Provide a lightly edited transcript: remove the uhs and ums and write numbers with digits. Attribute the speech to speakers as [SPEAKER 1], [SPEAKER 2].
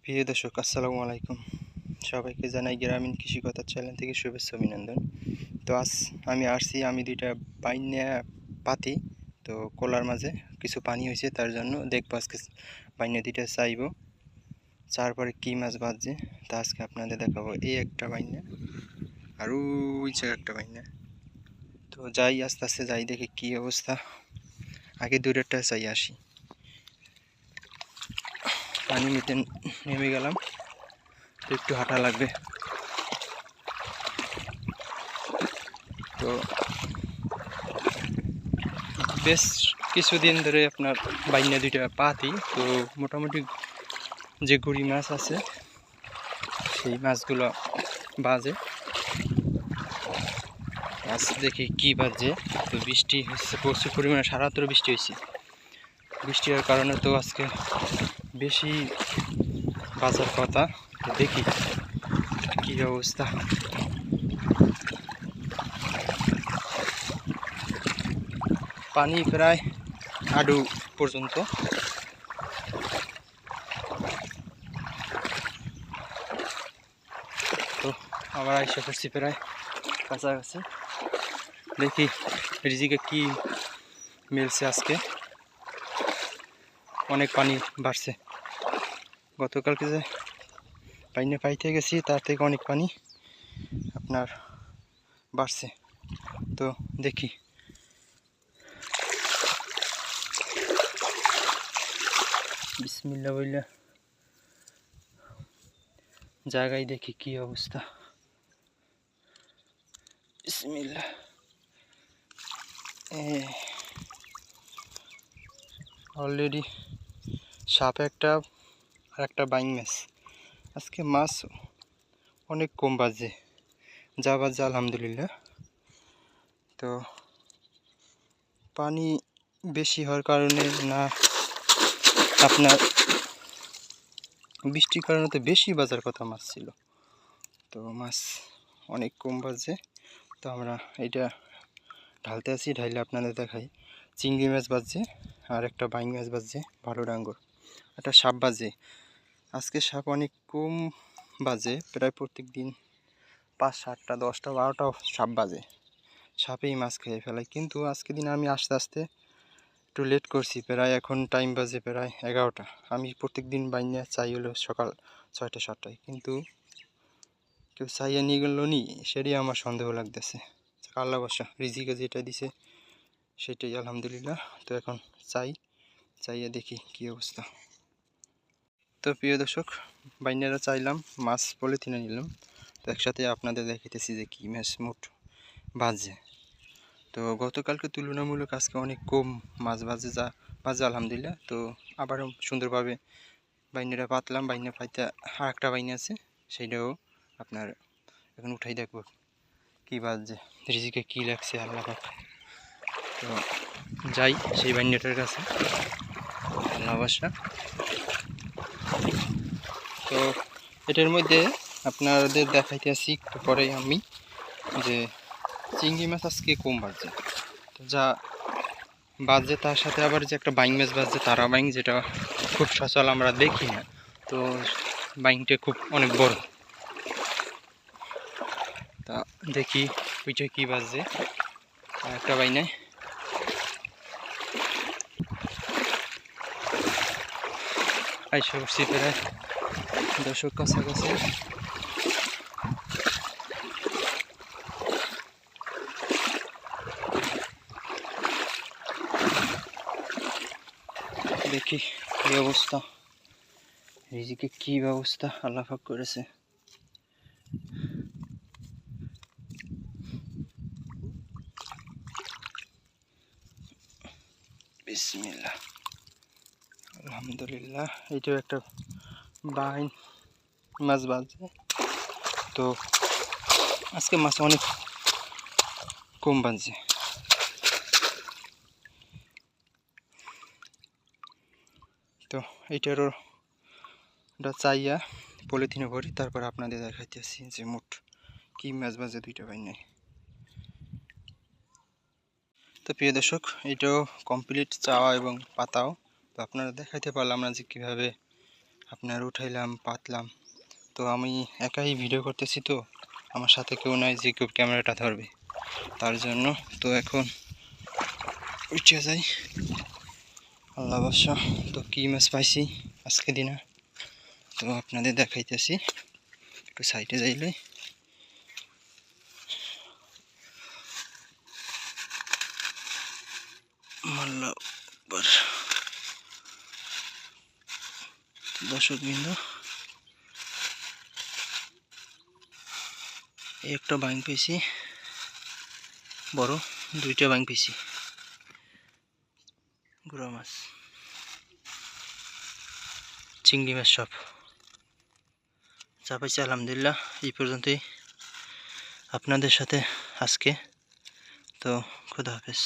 [SPEAKER 1] প্রিয় দর্শক, আসসালামু আলাইকুম। সবাইকে জানাই গ্রামীণ কৃষিকথা চ্যানেল থেকে শুভেচ্ছা অভিনন্দন। তো আমি আসছি, আমি দুইটা বাইন্যা পাতি, তো কোলার মাঝে কিছু পানি হয়েছে, তার জন্য দেখবো আজকে বাইন্যা দুইটা চাইবো, তারপরে কি মাছ বাজছে তা আজকে আপনাদের দেখাবো। এই একটা বাইন্যা আর ওই যে একটা বাইন্যা। তো যাই, আস্তে আস্তে যাই, দেখি কি অবস্থা। আগে দূরেরটা চাই আসি। পানি নিতে নেমে গেলাম, তো একটু হাঁটা লাগবে। তো বেশ কিছুদিন ধরে আপনার বাইন্যা দুইটা পাতি, তো মোটামুটি যে গুড়ি মাছ আছে সেই মাছগুলো বাজে। আজ দেখি কি বাজে। তো বৃষ্টি হচ্ছে প্রচুর পরিমাণে, সারাত্র বৃষ্টি হয়েছে। বৃষ্টি হওয়ার কারণে তো আজকে বেশি বাজার কথা। তো দেখি কি অবস্থা। পানি প্রায় হাঁটু পর্যন্ত। তো আবার আইসা করছি প্রায় কাছাকাছি। দেখি রিজিকে কি মিলছে। আজকে অনেক পানি বাড়ছে। গতকালকে যে বাইনে পাইতে গেছি তার থেকে অনেক পানি আপনার বাড়ছে। তো দেখি। বিসমিল্লাহ বললা জায়গায় দেখি কি অবস্থা। বিসমিল্লাহ। অলরেডি সাপ একটা আর একটা বাইং মাছ। আজকে মাছ অনেক কম বাজে, যা বাজে আলহামদুলিল্লাহ। তো পানি বেশি হওয়ার কারণে না আপনার বৃষ্টির কারণে তো বেশি বাজার কথা মাছ ছিল, তো মাছ অনেক কম বাজে। তো আমরা এটা ঢালতে আছি, ঢাইলে আপনাদের দেখাই। চিংড়ি মাছ বাজছে আর একটা বাইং মাছ বাজছে, ভালো ডাঙ্গর। একটা সাপ বাজে। আজকে সাপ অনেক কম বাজে, প্রায় প্রত্যেক দিন 5, 7টা, 10টা, 12টাও সাপ বাজে। সাপেই মাছ খেয়ে ফেলায়। কিন্তু আজকে দিন আমি আস্তে আস্তে একটু লেট করছি, প্রায় এখন টাইম বাজে প্রায় 11টা। আমি প্রত্যেক দিন বাইনে চাই হলো সকাল 6টা 7টায়, কিন্তু কেউ চাইয়া নিয়ে গেল নি, সেটাই আমার সন্দেহ লাগতেছে। আল্লাহ বর্ষা, রিজিকে যেটা দিছে সেটাই আলহামদুলিল্লাহ। তো এখন চাইয়া দেখি কি অবস্থা। তো প্রিয় দর্শক, বাইনারা চাইলাম, মাছ পলিথিনে নিলাম, তো একসাথে আপনাদের দেখাইতেছি যে কি মাছ মোট বাজে। তো গতকালকে তুলনামূলক আজকে অনেক কম মাছ বাজে আলহামদুলিল্লাহ। তো আবারও সুন্দরভাবে বাইনারা পাতলাম। বাইনা পাইতে আর একটা বাইনা আছে, সেইটাও আপনার এখন উঠাই দেখবো কি বাজে, রিজিকে কি লাগছে আল্লাহ পাক। তো যাই সেই বাইনাটার কাছে, আল্লাহ বাসা। তো এটার মধ্যে আপনাদের দেখাইতে আসি একটু পরেই আমি, যে চিংড়ি মাছ আজকে কম বাজে। তো যা বাজে তার সাথে আবার যে একটা বাইং মাছ বাজছে, তারা বাইং, যেটা খুব সচল আমরা দেখি না। তো বাইংটা খুব অনেক বড়। তা দেখি ওইটা কি বাজছে। আর একটা বাইনায় আইসা করছি প্রায় 10 কাছাকাছি। দেখি কি অবস্থা, রিজিকে কি ব্যবস্থা আল্লাহ পাক করেছে। বিসমিল্লাহ, আলহামদুলিল্লাহ। এইটাও একটা বাইন মাছ বাজছে। তো আজকে মাছ অনেক কম বাজছে। তো এইটারও চাইয়া পলিথিনে ভরি, তারপর আপনাদের দেখাইতেছি যে মোট কি মাছ বাজে দুইটা বাইনে। তো প্রিয় দর্শক, এটাও কমপ্লিট চাওয়া এবং পাতাও। তো আপনারা দেখাইতে পারলাম না যে কীভাবে আপনার উঠাইলাম, পাতলাম। তো আমি একাই ভিডিও করতেছি, তো আমার সাথে কেউ নাই যে কেউ ক্যামেরাটা ধরবে, তার জন্য। তো এখন উঠে যাই, আল্লাহ ভরসা। তো কী মাছ পাইছি আজকে দিনে, তো আপনাদের দেখাইতেছি। একটু সাইডে যাইলে দর্শকবৃন্দ, একটা বাইং পেয়েছি বড়, দুইটা বাইং পেয়েছি গুড়া মাছ, চিংড়ি মাছ সব যা পাইছি আলহামদুলিল্লাহ। এই পর্যন্তই আপনাদের সাথে আজকে। তো খোদা হাফেজ।